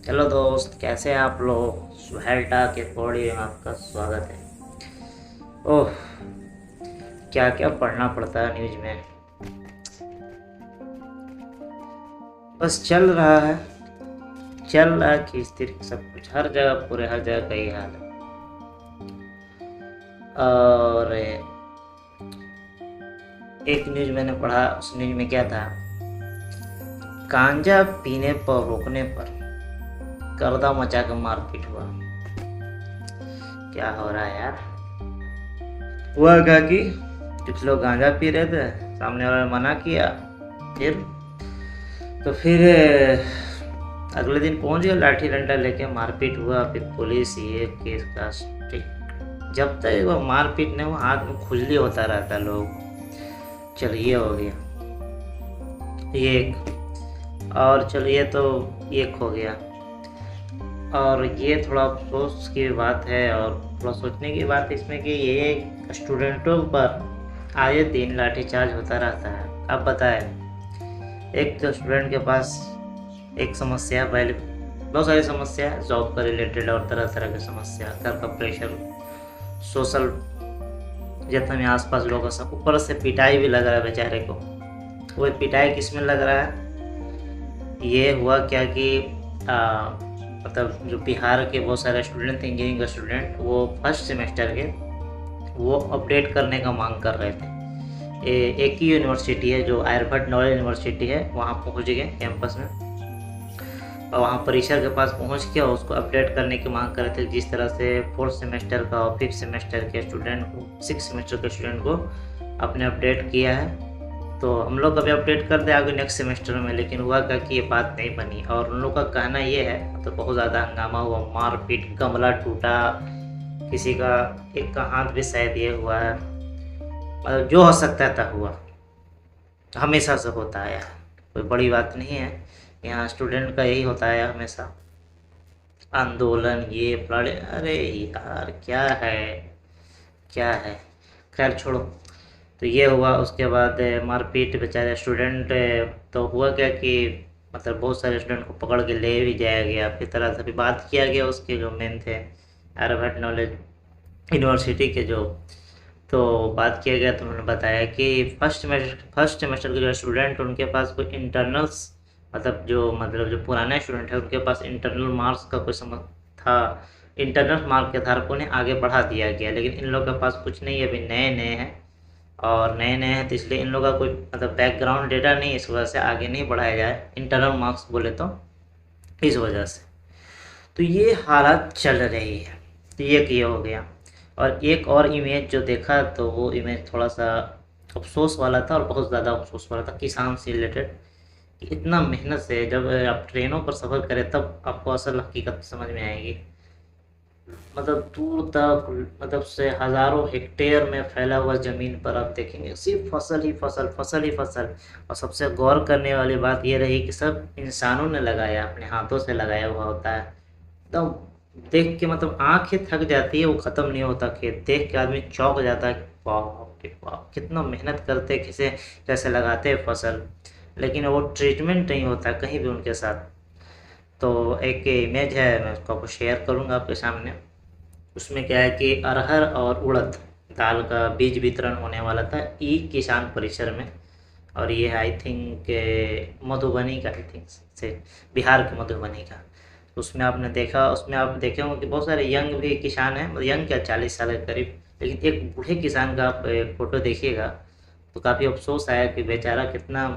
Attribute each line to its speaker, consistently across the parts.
Speaker 1: Hello दोस्त, कैसे हैं आप लोग। सुहेल टाक के पौड़ी में आपका स्वागत है। ओह, क्या क्या पढ़ना पड़ता है न्यूज़ में। बस चल रहा है, चल रहा है खींच तीर सब कुछ, हर जगह, पूरे हर जगह का ही हाल है। और एक न्यूज़ मैंने पढ़ा, उस न्यूज़ में क्या था, गांजा पीने पर रोकने पर गर्दा मचा कर मारपीट हुआ। क्या हो रहा है यार। हुआ क्या कि कुछ लोग गांजा पी रहे थे, सामने वाले ने मना किया, फिर अगले दिन पहुंच गया, लाठी डंडा लेके मारपीट हुआ। फिर पुलिस ये केस का जब तक वो मारपीट नहीं, वो हाथ में खुजली होता रहता है लोग। चलिए हो गया ये एक, और चलिए तो एक हो गया। और ये थोड़ा अफसोस की बात है और थोड़ा सोचने की बात इसमें कि ये स्टूडेंटों पर आए दिन लाठीचार्ज होता रहता है। अब बताएं, एक तो स्टूडेंट के पास एक समस्या, पहले बहुत सारी समस्या है, जॉब का रिलेटेड और तरह तरह की समस्या, घर का प्रेशर, सोशल जितना भी आसपास लोगों का सब, ऊपर से पिटाई भी लग रहा है बेचारे को। वो पिटाई किस में लग रहा है, ये हुआ क्या कि मतलब जो बिहार के बहुत सारे स्टूडेंट थे, इंजीनियरिंग का स्टूडेंट, वो फर्स्ट सेमेस्टर के, वो अपडेट करने का मांग कर रहे थे। एक ही यूनिवर्सिटी है जो आर्यभट्ट नॉलेज यूनिवर्सिटी है, वहाँ पहुँच गए कैंपस में, और वहाँ परिसर के पास पहुँच के उसको अपडेट करने की मांग कर रहे थे। जिस तरह से फोर्थ सेमेस्टर का और फिफ्थ सेमेस्टर के स्टूडेंट को, सिक्स सेमेस्टर के स्टूडेंट को अपने अपडेट किया है, तो हम लोग अभी अपडेट कर दें आगे नेक्स्ट सेमेस्टर में। लेकिन हुआ क्या कि ये बात नहीं बनी, और उन लोग का कहना ये है, तो बहुत ज़्यादा हंगामा हुआ, मारपीट, गमला टूटा, किसी का एक का हाथ भी शायद ये हुआ है, मतलब जो हो सकता था हुआ। हमेशा से होता है, कोई बड़ी बात नहीं है, यहाँ स्टूडेंट का यही होता है हमेशा, आंदोलन ये फलाने। अरे यार क्या है, क्या है, खैर छोड़ो। तो ये हुआ, उसके बाद मारपीट, बेचारे स्टूडेंट, तो हुआ क्या कि मतलब बहुत सारे स्टूडेंट को पकड़ के ले भी जाया गया, फिर तरह से भी बात किया गया उसके जो मेन थे आर्यभट्ट नॉलेज यूनिवर्सिटी के जो, तो बात किया गया तो उन्होंने बताया कि फर्स्ट सेमेस्टर के जो स्टूडेंट, उनके पास कोई इंटरनल्स, मतलब जो पुराने स्टूडेंट है उनके पास इंटरनल मार्क्स का कोई समझ था, इंटरनल मार्क के आधार पर उन्हें आगे बढ़ा दिया गया। लेकिन इन लोगों के पास कुछ नहीं है, अभी नए नए हैं, और नए नए हैं तो इसलिए इन लोगों का कोई मतलब बैकग्राउंड डेटा नहीं, इस वजह से आगे नहीं बढ़ाया जाए इंटरनल मार्क्स बोले तो, इस वजह से। तो ये हालत चल रही है। तो ये हो गया। और एक और इमेज जो देखा, तो वो इमेज थोड़ा सा अफसोस वाला था, और बहुत ज़्यादा अफसोस वाला था, किसान से रिलेटेड। कि इतना मेहनत से जब आप ट्रेनों पर सफ़र करें तब आपको असल हकीकत समझ में आएगी। मतलब दूर तक, मतलब से हज़ारों हेक्टेयर में फैला हुआ ज़मीन पर आप देखेंगे सिर्फ फसल ही फसल, फसल ही फसल। और सबसे गौर करने वाली बात ये रही कि सब इंसानों ने लगाया, अपने हाथों से लगाया हुआ होता है। एकदम देख के मतलब आँखें थक जाती है, वो ख़त्म नहीं होता खेत, देख के आदमी चौंक जाता है, वाह वाह कितना मेहनत करते, किसे कैसे लगाते हैं फसल, लेकिन वो ट्रीटमेंट नहीं होता कहीं भी उनके साथ। तो एक इमेज है, मैं उसको आपको शेयर करूँगा आपके सामने। उसमें क्या है कि अरहर और उड़द दाल का बीज वितरण होने वाला था ई किसान परिसर में। और ये आई थिंक मधुबनी का, आई थिंक से बिहार के मधुबनी का। उसमें आपने देखा, उसमें आप देखे होंगे कि बहुत सारे यंग भी किसान हैं, मतलब यंग क्या, 40 साल के करीब। लेकिन एक बूढ़े किसान का आप फोटो देखिएगा तो काफ़ी अफसोस आया कि बेचारा कितना,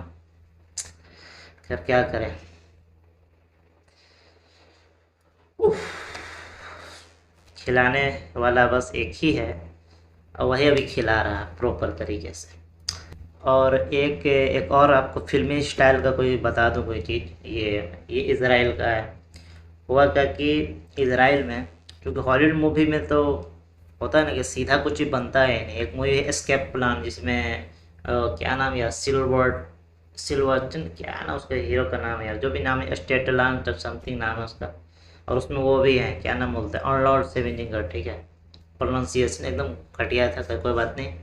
Speaker 1: खैर क्या करें। उफ, खिलाने वाला बस एक ही है, और वही अभी खिला रहा है प्रॉपर तरीके से। और एक एक और आपको फिल्मी स्टाइल का कोई बता दूं कोई चीज़, ये इज़राइल का है। हुआ क्या कि इज़राइल में, क्योंकि हॉलीवुड मूवी में तो होता है ना कि सीधा कुछ ही बनता है नहीं। एक मूवी है एस्केप प्लान, जिसमें क्या नाम यार, सिल्वर्टन, क्या नाम उसका हीरो का नाम है यार, जो भी नाम है, स्टेटलान समथिंग नाम है उसका। और उसमें वो भी है, क्या नाम बोलते हैं, अर्नोल्ड शेवार्ज़नेगर, ठीक है, प्रोनाउंसिएशन एकदम घटिया था, कोई बात नहीं।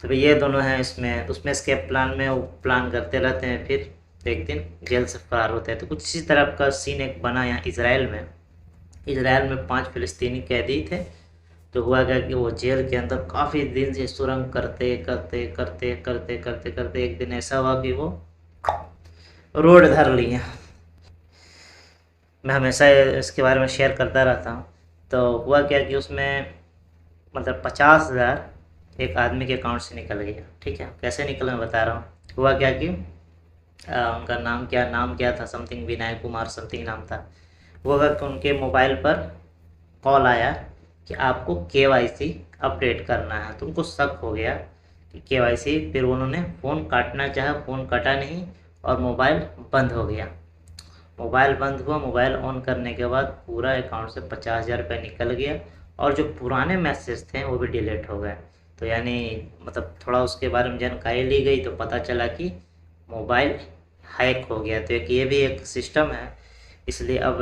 Speaker 1: तो ये दोनों हैं इसमें, उसमें एस्केप प्लान में वो प्लान करते रहते हैं, फिर तो एक दिन जेल से फरार होते हैं। तो कुछ इसी तरह का सीन एक बना यहाँ इसराइल में 5 फिलिस्तीनी कैदी थे। तो हुआ क्या कि वो जेल के अंदर काफ़ी दिन से सुरंग करते करते करते करते करते करते एक दिन ऐसा हुआ कि वो रोड धर लिए। मैं हमेशा इसके बारे में शेयर करता रहता हूँ। तो हुआ क्या कि उसमें मतलब 50,000 एक आदमी के अकाउंट से निकल गया। ठीक है, कैसे निकला मैं बता रहा हूँ। हुआ क्या कि उनका नाम क्या था, समथिंग विनय कुमार समथिंग नाम था। वो अगर उनके मोबाइल पर कॉल आया कि आपको केवाईसी अपडेट करना है, तो उनको शक हो गया कि केवाईसी। फिर उन्होंने फ़ोन काटना चाहा, फ़ोन कटा नहीं और मोबाइल बंद हो गया। मोबाइल बंद हुआ, मोबाइल ऑन करने के बाद पूरा अकाउंट से 50,000 रुपये निकल गया और जो पुराने मैसेज थे वो भी डिलीट हो गए। तो यानी मतलब थोड़ा उसके बारे में जानकारी ली गई तो पता चला कि मोबाइल हैक हो गया। तो एक ये भी एक सिस्टम है। इसलिए अब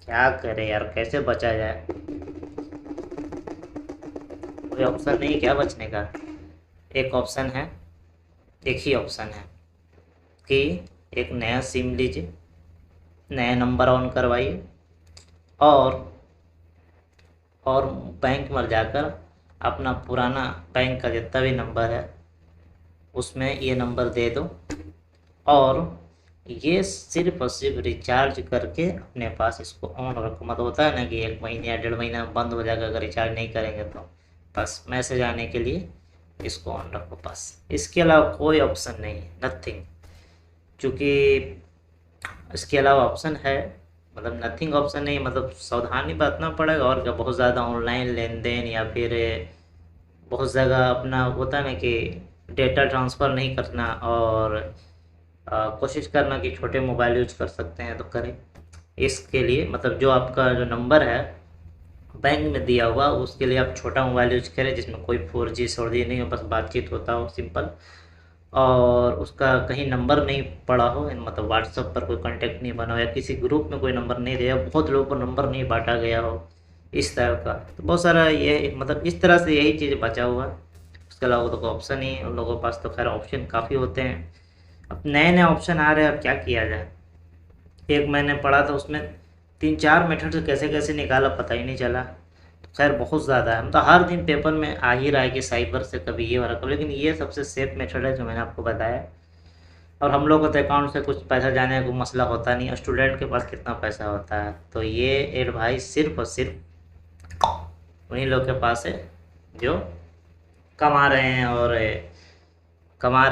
Speaker 1: क्या करें यार, कैसे बचा जाए? कोई ऑप्शन नहीं क्या बचने का? एक ऑप्शन है, एक ही ऑप्शन है कि एक नया सिम लीजिए, नया नंबर ऑन करवाइए और बैंक में जाकर अपना पुराना बैंक का जितना भी नंबर है उसमें ये नंबर दे दो और ये सिर्फ और सिर्फ रिचार्ज करके अपने पास इसको ऑन रखो। मतलब होता है ना कि 1 महीने या 1.5 महीना बंद हो जाएगा अगर रिचार्ज नहीं करेंगे तो। बस मैसेज आने के लिए इसको ऑन रखो बस। इसके अलावा कोई ऑप्शन नहीं है, नथिंग। क्योंकि इसके अलावा ऑप्शन है, मतलब नथिंग ऑप्शन नहीं, मतलब सावधानी बरतना पड़ेगा और क्या। बहुत ज़्यादा ऑनलाइन लेन देन या फिर बहुत जगह अपना होता है ना कि डेटा ट्रांसफ़र नहीं करना और कोशिश करना कि छोटे मोबाइल यूज कर सकते हैं तो करें। इसके लिए मतलब जो आपका जो नंबर है बैंक में दिया हुआ उसके लिए आप छोटा मोबाइल यूज करें जिसमें कोई 4G 4G नहीं हो, बस बातचीत होता हो सिंपल। और उसका कहीं नंबर नहीं पड़ा हो, मतलब व्हाट्सएप पर कोई कांटेक्ट नहीं बना हो या किसी ग्रुप में कोई नंबर नहीं दिया, बहुत लोगों को नंबर नहीं बांटा गया हो इस तरह का। तो बहुत सारा ये मतलब इस तरह से यही चीज़ बचा हुआ है। उसके अलावा तो कोई ऑप्शन ही, उन लोगों के पास तो खैर ऑप्शन काफ़ी होते हैं। अब नए नए ऑप्शन आ रहे हैं, अब क्या किया जाए। एक मैंने पढ़ा था उसमें 3-4 मेथड से कैसे कैसे निकाला पता ही नहीं चला। तो खैर बहुत ज़्यादा है, मतलब हर दिन पेपर में आ ही रहा है कि साइबर से कभी ये वाला कभी, लेकिन ये सबसे सेफ मेथड है जो मैंने आपको बताया। और हम लोग को तो अकाउंट से कुछ पैसा जाने का कोई मसला होता नहीं, स्टूडेंट के पास कितना पैसा होता है। तो ये एडवाइस सिर्फ और सिर्फ उन्हीं लोग के पास है जो कमा रहे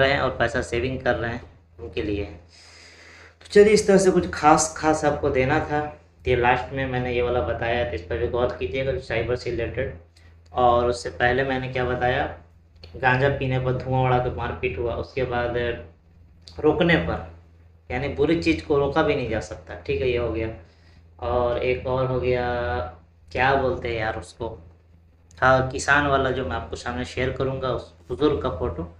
Speaker 1: हैं और पैसा सेविंग कर रहे हैं, उनके लिए है। तो चलिए, इस तरह से कुछ खास आपको देना था। ये लास्ट में मैंने ये वाला बताया, तो इस पर भी गौर कीजिएगा जो साइबर से रिलेटेड। और उससे पहले मैंने क्या बताया, गांजा पीने पर धुआं उड़ा के मारपीट हुआ, उसके बाद रोकने पर, यानी बुरी चीज़ को रोका भी नहीं जा सकता। ठीक है, ये हो गया। और एक और हो गया, क्या बोलते हैं यार उसको, था किसान वाला जो मैं आपको सामने शेयर करूँगा, उस बुज़ुर्ग का फ़ोटो।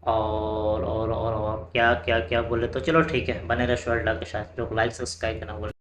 Speaker 1: और क्या क्या क्या बोले, तो चलो ठीक है, बने रहे शॉर्ट के साथ। लोग लाइक सब्सक्राइब करना बोले।